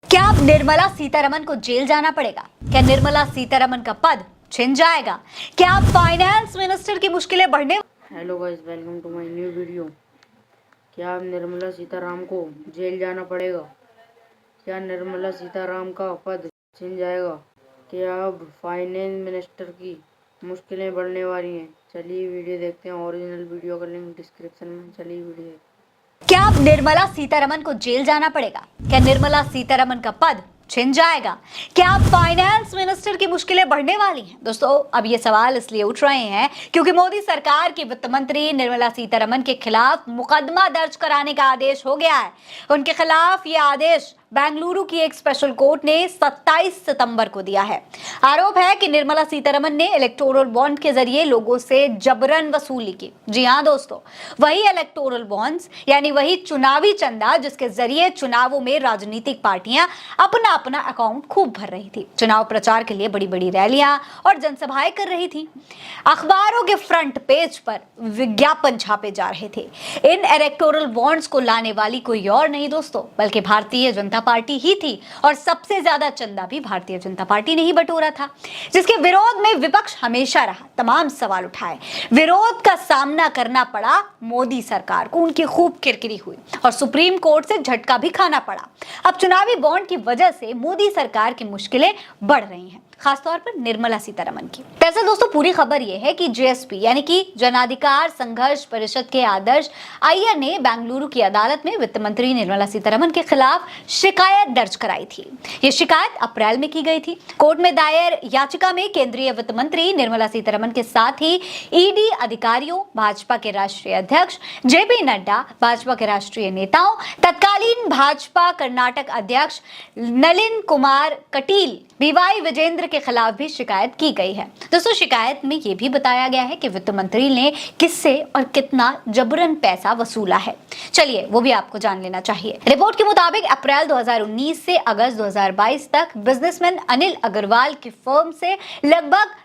क्या अब निर्मला सीतारमण को जेल जाना पड़ेगा? क्या निर्मला सीतारमण का पद छिन जाएगा? क्या अब फाइनेंस मिनिस्टर की मुश्किलें बढ़ने? Hello guys, welcome to my new video. क्या अब निर्मला सीताराम को जेल जाना पड़ेगा? क्या निर्मला सीताराम का पद छिन जाएगा? क्या अब फाइनेंस मिनिस्टर की मुश्किलें बढ़ने वाली हैं? चलिए वीडियो देखते हैं। ओरिजिनल वीडियो का लिंक डिस्क्रिप्शन में। चलिए वीडियो देखते हैं। क्या अब निर्मला सीतारमण को जेल जाना पड़ेगा? क्या निर्मला सीतारमण का पद छिन जाएगा? क्या अब फाइनेंस मिनिस्टर की मुश्किलें बढ़ने वाली हैं? दोस्तों, अब ये सवाल इसलिए उठ रहे हैं क्योंकि मोदी सरकार की वित्त मंत्री निर्मला सीतारमण के खिलाफ मुकदमा दर्ज कराने का आदेश हो गया है। उनके खिलाफ ये आदेश बेंगलुरु की एक स्पेशल कोर्ट ने 27 सितंबर को दिया है। आरोप है कि निर्मला सीतारमण ने इलेक्टोरल बॉन्ड के जरिए लोगों से जबरन वसूली की। जी हां दोस्तों, वही इलेक्टोरल बॉन्ड्स, यानी वही चुनावी चंदा जिसके जरिए चुनावों में राजनीतिक पार्टियां अपना अपना अकाउंट खूब भर रही थी, चुनाव प्रचार के लिए बड़ी बड़ी रैलियां और जनसभाएं कर रही थी, अखबारों के फ्रंट पेज पर विज्ञापन छापे जा रहे थे। इन इलेक्टोरल बॉन्ड्स को लाने वाली कोई और नहीं दोस्तों, बल्कि भारतीय जनता पार्टी ही थी। और सबसे ज्यादा चंदा भी भारतीय जनता पार्टी ने ही बटोरा था, जिसके विरोध में विपक्ष हमेशा रहा, तमाम सवाल उठाए। विरोध का सामना करना पड़ा मोदी सरकार को, उनकी खूब किरकिरी हुई और सुप्रीम कोर्ट से झटका भी खाना पड़ा। अब चुनावी बॉन्ड की वजह से मोदी सरकार की मुश्किलें बढ़ रही हैं, खासतौर पर निर्मला सीतारमण की। दरअसल दोस्तों, पूरी खबर यह है कि जेएसपी यानी कि जन अधिकार संघर्ष परिषद के आदर्श अय्यर ने बेंगलुरु की अदालत में वित्त मंत्री निर्मला सीतारमण के खिलाफ शिकायत दर्ज कराई थी। ये शिकायत अप्रैल में की गई थी। कोर्ट में दायर याचिका में केंद्रीय वित्त मंत्री निर्मला सीतारमण के साथ ही ईडी अधिकारियों, भाजपा के राष्ट्रीय अध्यक्ष जेपी नड्डा, भाजपा के राष्ट्रीय नेताओं, तत्कालीन भाजपा कर्नाटक अध्यक्ष नलिन कुमार कटील, बीवाई विजेंद्र के खिलाफ भी शिकायत की गई है। दोस्तों, शिकायत में यह भी बताया गया है कि वित्त मंत्री ने किससे और कितना जबरन पैसा वसूला है। चलिए वो भी आपको जान लेना चाहिए। रिपोर्ट के मुताबिक अप्रैल 2019 से अगस्त 2022 तक बिजनेसमैन अनिल अग्रवाल की फर्म से लगभग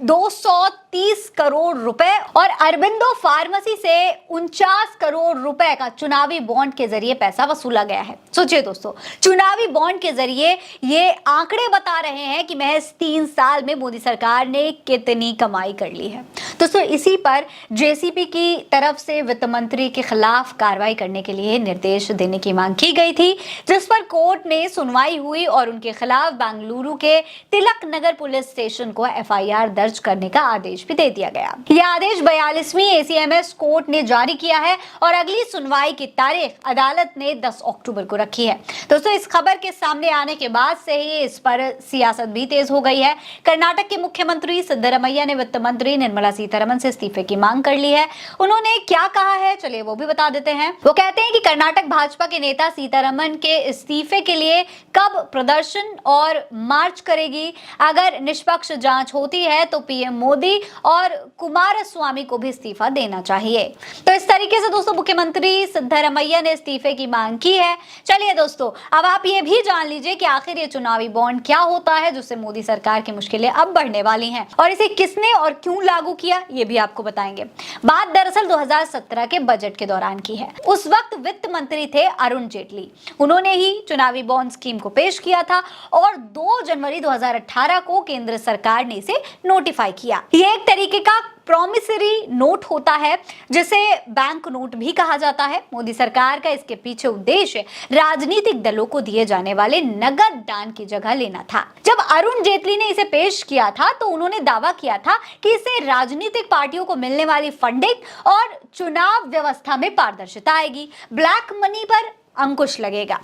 230 करोड़ रुपए और अरबिंदो फार्मेसी से 49 करोड़ रुपए का चुनावी बॉन्ड के जरिए पैसा वसूला गया है। सोचिए दोस्तों, चुनावी बॉन्ड के जरिए ये आंकड़े बता रहे हैं कि महज 3 साल में मोदी सरकार ने कितनी कमाई कर ली है। दोस्तों, इसी पर जेसीपी की तरफ से वित्त मंत्री के खिलाफ कार्रवाई करने के लिए निर्देश देने की मांग की गई थी, जिस पर कोर्ट ने सुनवाई हुई और उनके खिलाफ बेंगलुरु के तिलक नगर पुलिस स्टेशन को एफआईआर दर्ज करने का आदेश भी दे दिया गया। यह आदेश 42वीं एसीएमएस कोर्ट ने जारी किया है और अगली सुनवाई की तारीख अदालत ने 10 अक्टूबर को रखी है। दोस्तों, इस खबर के सामने आने के बाद से ही इस पर सियासत भी तेज हो गई है। कर्नाटक के मुख्यमंत्री सिद्धरमैया ने वित्त मंत्री निर्मला सीतारमण से इस्तीफे की मांग कर ली है। उन्होंने क्या कहा है, चलिए वो भी बता देते हैं। वो कहते हैं कि कर्नाटक भाजपा के नेता सीतारमण के इस्तीफे के लिए कब प्रदर्शन और मार्च करेगी? अगर निष्पक्ष जांच होती है तो पीएम मोदी और कुमारस्वामी को भी इस्तीफा देना चाहिए। तो इस तरीके से दोस्तों मुख्यमंत्री सिद्धरमैया ने इस्तीफे की मांग की है। चलिए दोस्तों, अब आप ये भी जान लीजिए कि आखिर ये चुनावी बॉन्ड क्या होता है, जिससे मोदी सरकार की मुश्किलें अब बढ़ने वाली हैं और इसे किसने और क्यों लागू किया, ये भी आपको बताएंगे। बात दरअसल 2017 के बजट के दौरान की है। उस वक्त वित्त मंत्री थे अरुण जेटली। उन्होंने ही चुनावी बॉन्ड स्कीम को पेश किया था और 2 जनवरी 2018 को केंद्र सरकार ने इसे नोटिफाई किया। ये एक तरीके का प्रॉमिसरी नोट होता है, जिसे बैंक नोट भी कहा जाता है। मोदी सरकार का इसके पीछे उद्देश्य राजनीतिक दलों को दिए जाने वाले नगद दान की जगह लेना था। जब अरुण जेटली ने इसे पेश किया था तो उन्होंने दावा किया था कि इससे राजनीतिक पार्टियों को मिलने वाली फंडिंग और चुनाव व्यवस्था में पारदर्शिता आएगी, ब्लैक मनी पर अंकुश लगेगा।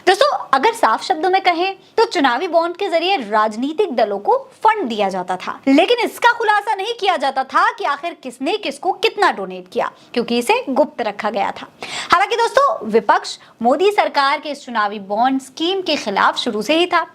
दोस्तों, अगर साफ शब्दों में कहें तो चुनावी बॉन्ड के जरिए राजनीतिक दलों को फंड दिया जाता था, लेकिन इसका खुलासा नहीं किया जाता था कि आखिर किसने किसको कितना डोनेट किया, क्योंकि इसे गुप्त रखा गया था। हालांकि दोस्तों, विपक्ष मोदी सरकार के इस चुनावी बॉन्ड स्कीम के खिलाफ शुरू से ही था।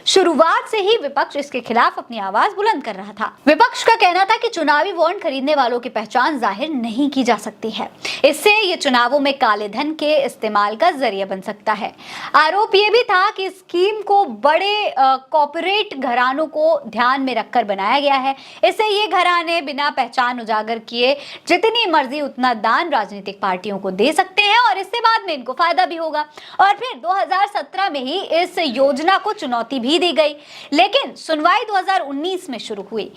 शुरुआत से ही विपक्ष इसके खिलाफ अपनी आवाज बुलंद कर रहा था। विपक्ष का कहना था कि चुनावी बॉन्ड खरीदने वालों की पहचान जाहिर नहीं की जा सकती है, इससे ये चुनावों में काले धन के इस्तेमाल का जरिया बन सकता है। आरोप ये भी था कि स्कीम को बड़े कॉर्पोरेट घरानों को ध्यान में रखकर बनाया गया है। इससे ये घराने बिना पहचान उजागर किए जितनी मर्जी उतना दान राजनीतिक पार्टियों को दे सकते हैं और इससे बाद में इनको फायदा भी होगा। और फिर 2017 में ही इस योजना को चुनौती भी दी गई, लेकिन सुनवाई 2019 में शुरू हुई।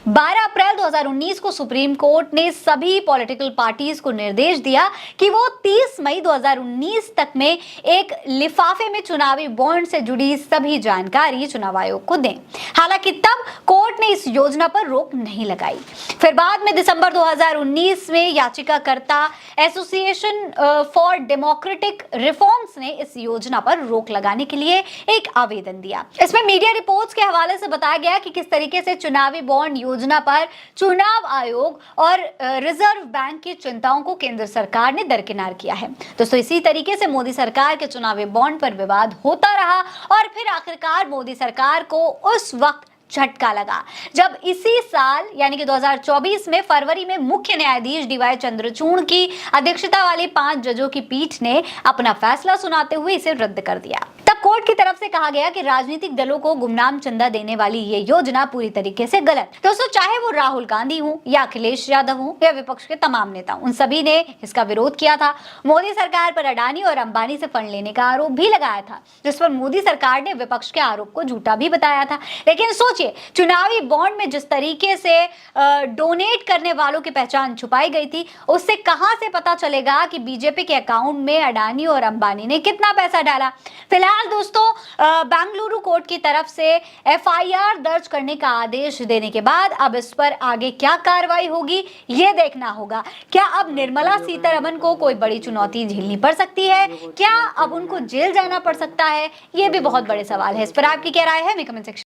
12 अप्रैल 2019 को सुप्रीम कोर्ट ने सभी पॉलिटिकल पार्टीज को निर्देश दिया कि वो 30 मई 2019 तक में एक लिफाफे में चुनावी बॉन्ड से जुड़ी सभी जानकारी चुनाव आयोग को दें। हालांकि तब कोर्ट ने इस योजना पर रोक नहीं लगाई। फिर बाद में दिसंबर 2019 में याचिकाकर्ता एसोसिएशन फॉर डेमोक्रेटिक रिफॉर्म्स ने इस योजना पर रोक लगाने के लिए एक आवेदन दिया। इसमें मीडिया रिपोर्ट्स के हवाले से बताया गया कि किस तरीके से चुनावी बॉन्ड योजना पर चुनाव आयोग और रिजर्व बैंक की चिंताओं को केंद्र सरकार ने दरकिनार किया है। दोस्तों, इसी तरीके से मोदी सरकार के चुनावी बॉन्ड पर विवाद होता रहा और फिर आखिरकार मोदी सरकार को उस वक्त झटका लगा जब इसी साल यानी कि 2024 में फरवरी में मुख्य न्यायाधीश डीवाई चंद्रचूड़ की अध्यक्षता वाली 5 जजों की पीठ ने अपना फैसला सुनाते हुए इसे रद्द कर दिया। तब कोर्ट की तरफ से कहा गया कि राजनीतिक दलों को गुमनाम चंदा देने वाली ये योजना पूरी तरीके से गलत। दोस्तों, चाहे वो राहुल गांधी हो या अखिलेश यादव हो या विपक्ष के तमाम नेता, उन सभी ने इसका विरोध किया था। मोदी सरकार पर अडानी और अंबानी से फंड लेने का आरोप भी लगाया था, जिस पर मोदी सरकार ने विपक्ष के आरोप को झूठा भी बताया था। लेकिन सोचिए, चुनावी बॉन्ड में जिस तरीके से डोनेट करने वालों की पहचान छुपाई गई थी, उससे कहां से पता चलेगा कि बीजेपी के अकाउंट में अडानी और अंबानी ने कितना पैसा डाला। फिलहाल दोस्तों, बेंगलुरु कोर्ट की तरफ से एफआईआर दर्ज करने का आदेश देने के बाद अब इस पर आगे क्या कार्रवाई होगी ये देखना होगा। क्या अब निर्मला सीतारमण को कोई बड़ी चुनौती झेलनी पड़ सकती है? क्या अब उनको जेल जाना पड़ सकता है? ये भी बहुत बड़े सवाल है। इस पर आपकी क्या राय है? हमें कमेंट सेक्शन